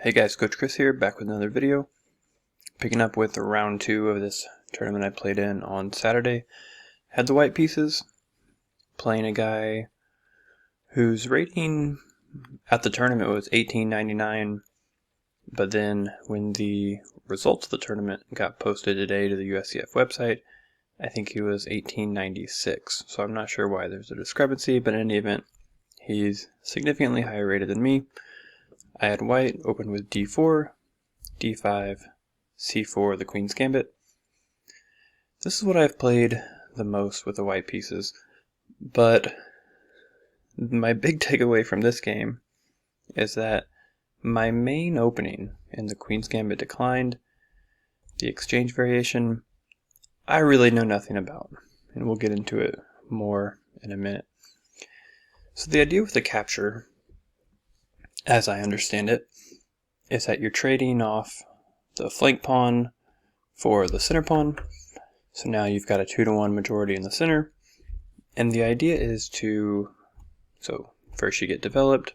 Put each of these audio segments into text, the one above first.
Hey guys, Coach Chris here, back with another video. Picking up with round 2 of this tournament I played in on Saturday. Had the white pieces, playing a guy whose rating at the tournament was 1899, but then when the results of the tournament got posted today to the USCF website, I think he was 1896, so I'm not sure why there's a discrepancy, but in any event, he's significantly higher rated than me. I had white open with d4, d5, c4, the Queen's Gambit. This is what I've played the most with the white pieces, but my big takeaway from this game is that my main opening in the Queen's Gambit declined. The exchange variation, I really know nothing about, and we'll get into it more in a minute. So the idea with the capture, as I understand it, is that you're trading off the flank pawn for the center pawn. So now you've got a 2-to-1 majority in the center. And the idea is so first you get developed,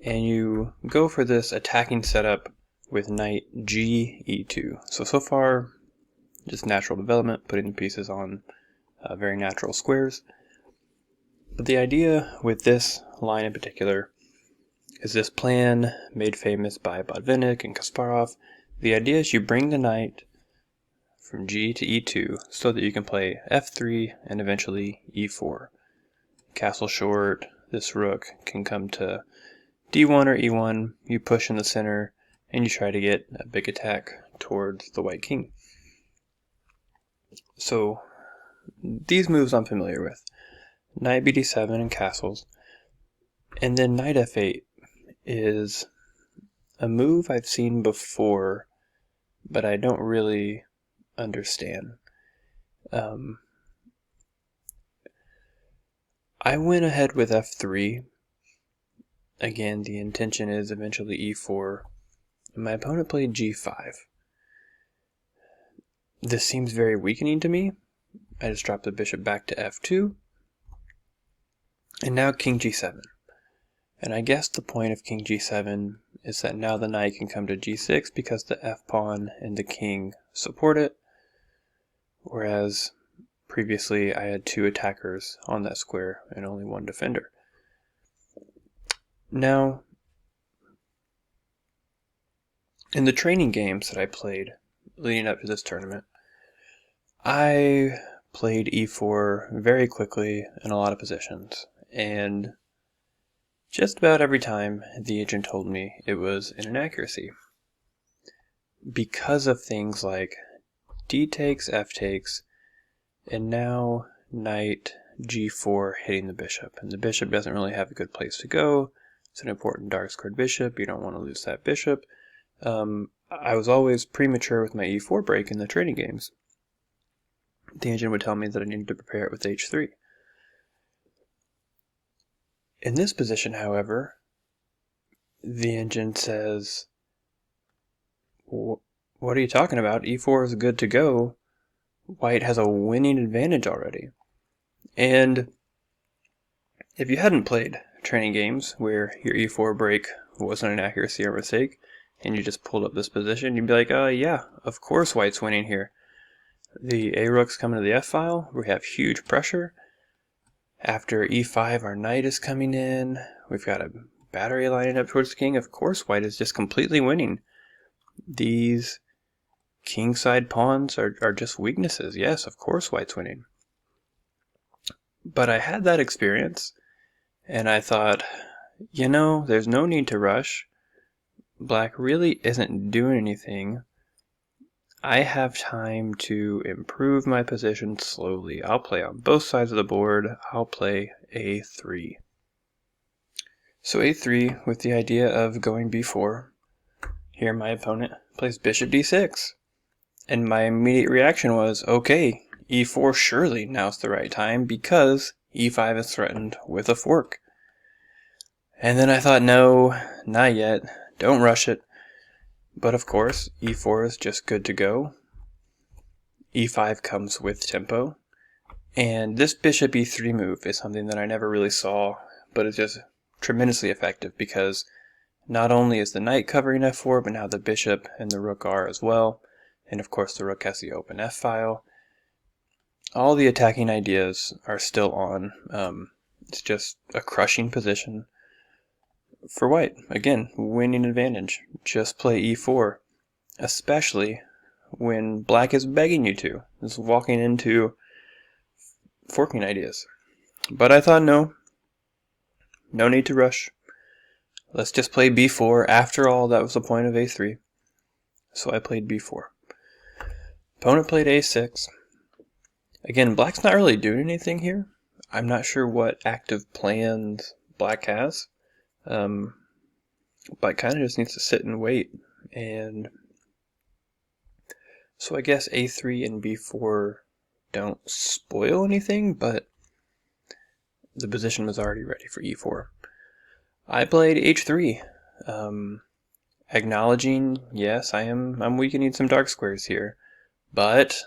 and you go for this attacking setup with knight g e2. So far, just natural development, putting the pieces on very natural squares. But the idea with this line in particular is this plan made famous by Botvinnik and Kasparov. The idea is you bring the knight from g to e2 so that you can play f3 and eventually e4. Castle short, this rook can come to d1 or e1, you push in the center, and you try to get a big attack towards the white king. So these moves I'm familiar with. Knight bd7 and castles. And then knight f8 is a move I've seen before, but I don't really understand. I went ahead with f3. Again, the intention is eventually e4. My opponent played g5. This seems very weakening to me. I just dropped the bishop back to f2. And now king g7. And I guess the point of king g7 is that now the knight can come to g6 because the f-pawn and the king support it, whereas previously I had 2 attackers on that square and only 1 defender. Now, in the training games that I played leading up to this tournament, I played e4 very quickly in a lot of positions, and just about every time the agent told me it was an inaccuracy because of things like d takes, f takes, and now knight g4 hitting the bishop. And the bishop doesn't really have a good place to go. It's an important dark squared bishop. You don't want to lose that bishop. I was always premature with my e4 break in the training games. The agent would tell me that I needed to prepare it with h3. In this position, however, the engine says, what are you talking about? E4 is good to go. White has a winning advantage already. And if you hadn't played training games where your e4 break wasn't an accuracy or mistake, and you just pulled up this position, you'd be like, yeah, of course white's winning here. The a-rook's coming to the f-file. We have huge pressure. After e5, our knight is coming in. We've got a battery lining up towards the king. Of course, white is just completely winning. These kingside pawns are just weaknesses. Yes, of course, white's winning. But I had that experience, and I thought, there's no need to rush. Black really isn't doing anything. I have time to improve my position slowly. I'll play on both sides of the board. I'll play a3. So a3 with the idea of going b4. Here my opponent plays bishop d6. And my immediate reaction was, okay, e4 surely now's the right time because e5 is threatened with a fork. And then I thought, no, not yet. Don't rush it. But of course, e4 is just good to go. e5 comes with tempo. And this bishop e3 move is something that I never really saw, but it's just tremendously effective because Not only is the knight covering f4, but now the bishop and the rook are as well. And of course the rook has the open f-file. All the attacking ideas are still on. It's just a crushing position for white. Again, winning advantage. Just play e4, especially when black is begging you to. It's walking into forking ideas. But I thought, no need to rush. Let's just play b4. After all, that was the point of a3. So I played b4. Opponent played a6. Again, black's not really doing anything here. I'm not sure what active plans black has. Black kind of just needs to sit and wait. And so I guess a3 and b4 don't spoil anything, but the position was already ready for e4. I played h3, acknowledging, yes, I'm weakening some dark squares here, but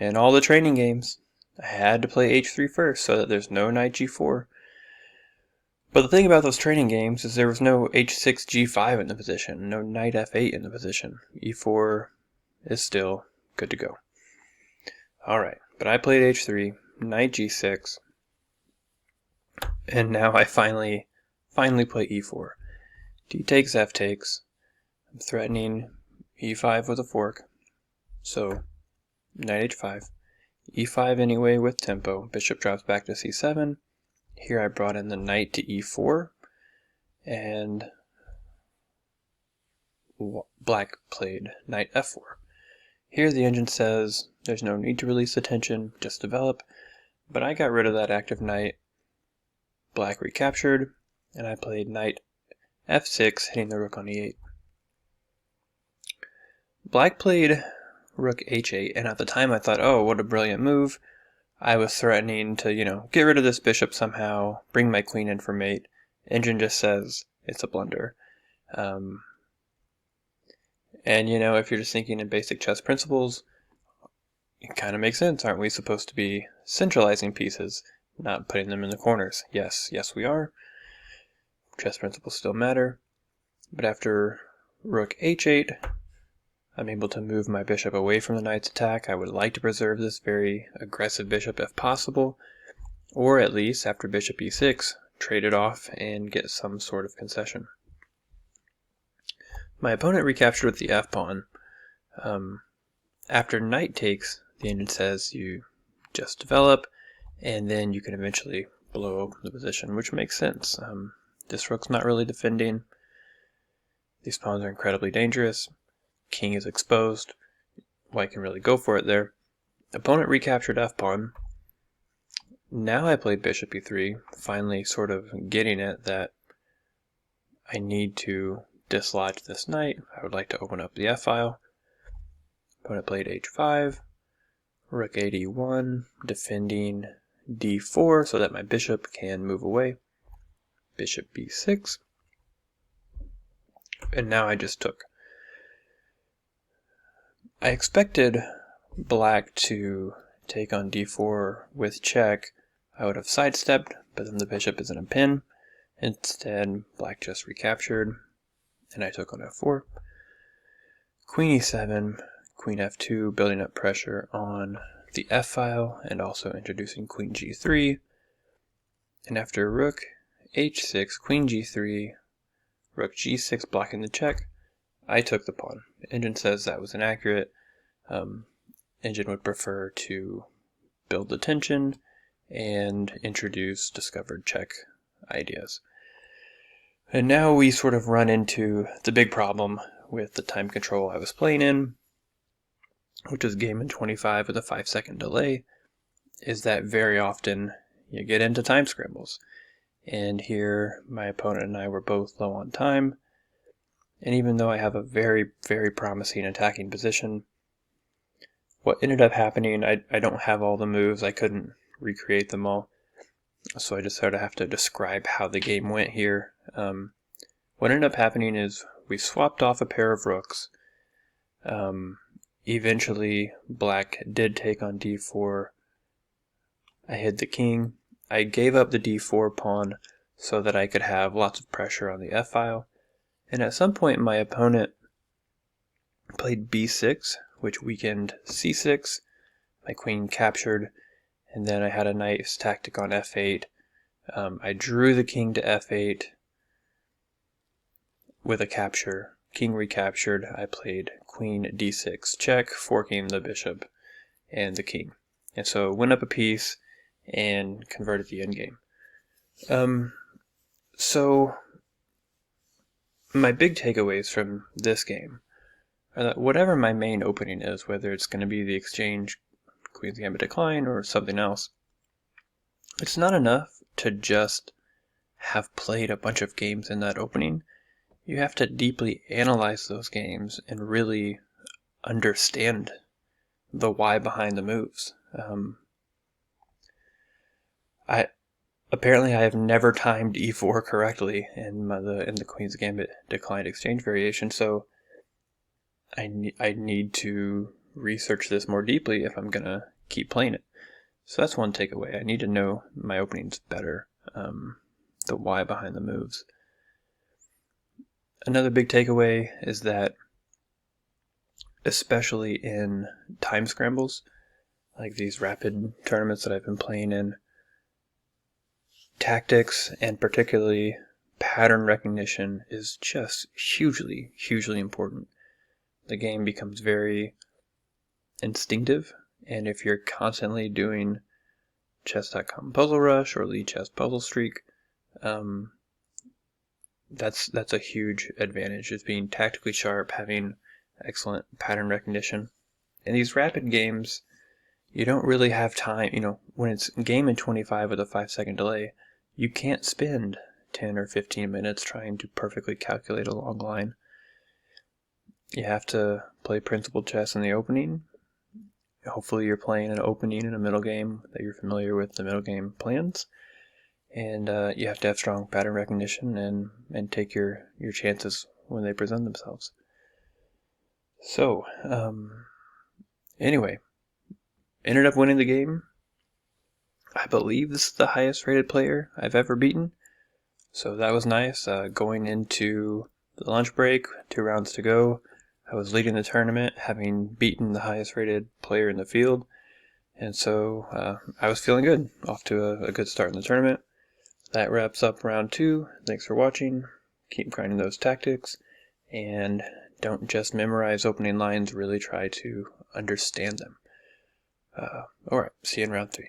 in all the training games, I had to play h3 first so that there's no knight g4. But the thing about those training games is there was no h6 g5 in the position, no knight f8 in the position. e4 is still good to go. Alright, but I played h3, knight g6, and now I finally play e4. D takes, f takes. I'm threatening e5 with a fork. So, knight h5. e5 anyway with tempo. Bishop drops back to c7. Here I brought in the knight to e4. And black played knight f4. Here the engine says there's no need to release the tension, just develop. But I got rid of that active knight. Black recaptured, and I played knight f6, hitting the rook on e8. Black played rook h8, and at the time I thought, oh, what a brilliant move. I was threatening to, get rid of this bishop somehow, bring my queen in for mate. Engine just says it's a blunder. And, if you're just thinking in basic chess principles, it kind of makes sense. Aren't we supposed to be centralizing pieces, not putting them in the corners? Yes, we are. Chess principles still matter. But after rook h8, I'm able to move my bishop away from the knight's attack. I would like to preserve this very aggressive bishop if possible, or at least after bishop e6, trade it off and get some sort of concession. My opponent recaptured with the f-pawn. After knight takes, the engine says you just develop, and then you can eventually blow open the position, which makes sense. This rook's not really defending. These pawns are incredibly dangerous. King is exposed. White can really go for it there. Opponent recaptured f-pawn. Now I played bishop e3, finally sort of getting it that I need to dislodge this knight. I would like to open up the f-file. Opponent played h5, rook a d1, defending d4 so that my bishop can move away. Bishop b6. And now I just took. I expected black to take on d4 with check. I would have sidestepped, but then the bishop is in a pin. Instead, black just recaptured, and I took on f4. Queen e7, queen f2, building up pressure on the f-file, and also introducing queen g3. And after rook h6, queen g3, rook g6 blocking the check, I took the pawn. The engine says that was inaccurate. Engine would prefer to build the tension and introduce discovered check ideas. And now we sort of run into the big problem with the time control I was playing in, which is game in 25 with a 5-second delay, is that very often you get into time scrambles. And here my opponent and I were both low on time. And even though I have a very, very promising attacking position, what ended up happening, I don't have all the moves, I couldn't recreate them all. So I just sort of have to describe how the game went here. What ended up happening is we swapped off a pair of rooks. Eventually, black did take on d4. I hid the king. I gave up the d4 pawn so that I could have lots of pressure on the f-file. And at some point my opponent played b6, which weakened c6. My queen captured, and then I had a nice tactic on f8. I drew the king to f8 with a capture. King recaptured. I played queen d6 check, forking the bishop and the king. And so went up a piece and converted the endgame. So my big takeaways from this game are that whatever my main opening is, whether it's going to be the exchange, Queen's Gambit decline, or something else, it's not enough to just have played a bunch of games in that opening. You have to deeply analyze those games and really understand the why behind the moves. Apparently I have never timed e4 correctly in the Queen's Gambit declined exchange variation, so I need to research this more deeply if I'm gonna keep playing it. So that's one takeaway. I need to know my openings better, the why behind the moves. Another big takeaway is that, especially in time scrambles, like these rapid tournaments that I've been playing in, tactics and particularly pattern recognition is just hugely, hugely important. The game becomes very instinctive, and if you're constantly doing chess.com Puzzle Rush or Lead Chess Puzzle Streak, that's a huge advantage, is being tactically sharp, having excellent pattern recognition. In these rapid games, you don't really have time, when it's game in 25 with a 5-second delay, you can't spend 10 or 15 minutes trying to perfectly calculate a long line. You have to play principled chess in the opening. Hopefully you're playing an opening and a middle game that you're familiar with the middle game plans. And you have to have strong pattern recognition and take your chances when they present themselves. So, anyway, ended up winning the game. I believe this is the highest rated player I've ever beaten. So that was nice. Going into the lunch break, 2 rounds to go, I was leading the tournament, having beaten the highest rated player in the field. And so I was feeling good, off to a good start in the tournament. That wraps up round 2. Thanks for watching. Keep grinding those tactics. And don't just memorize opening lines, really try to understand them. Alright, see you in round 3.